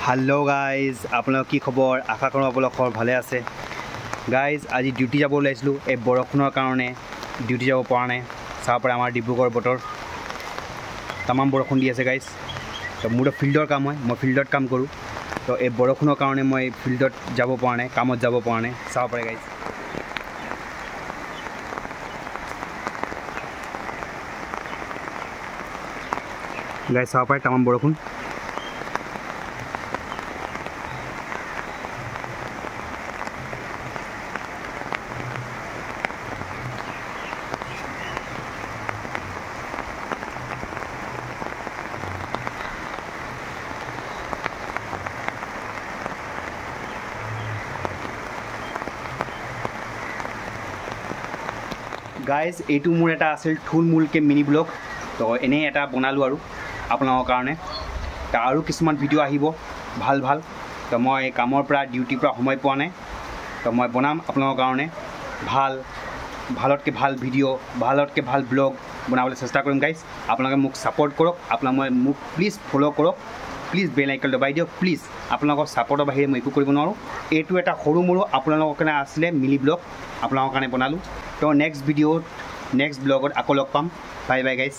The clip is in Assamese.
हेलो गाइज आपलोक की खबर आशा करूँ आपलोक भाले आछे गाइज आज डिউটি যাব ওলাইছিলোঁ এই বৰষুণৰ কাৰণে ডিউটি যাব পৰা নাই চাব পাৰে আমাৰ ডিব্ৰুগড় বতৰ तमाम বৰষুণ দি আছে গাইজ তো মোৰ ফিল্ডৰ কাম হয় মই ফিল্ডত কাম কৰোঁ তো এই বৰষুণৰ কাৰণে মই ফিল্ডত যাব পৰা নাই কামত যাব পৰা নাই চাব পাৰে গাইজ চাব পাৰে तमाम বৰষুণ गाइज এইটো মোৰ এটা আছিল থুলমূলকে মিনি ব্লগ তো এনে এটা বনালোঁ আৰু আপোনালোকৰ কাৰণে তো আৰু কিছুমান ভিডিঅ' আহিব ভাল ভাল তো মই কামৰ পৰা ডিউটিৰ পৰা সময় পোৱা নাই তো মই বনাম আপোনালোকৰ কাৰণে ভালতকৈ ভাল ভিডিঅ' ভালতকৈ ভাল ব্লগ বনাবলৈ চেষ্টা কৰিম গাইজ আপোনালোকে মোক ছাপোৰ্ট কৰক আপোনালোকে মোক প্লিজ ফ'ল' কৰক প্লিজ বেল আইকন দবাই দিয়ক প্লিজ আপোনালোকৰ ছাপোৰ্টৰ বাহিৰে মই একো কৰিব নোৱাৰোঁ এইটো এটা সৰু মৰু আপোনালোকৰ কাৰণে আছিলে মিনি ব্লগ আপোনালোকৰ কাৰণে বনালোঁ তো নেক্সট ভিডিঅ'ত নেক্সট ব্লগত আকৌ লগ পাম বাই বাই গাইজ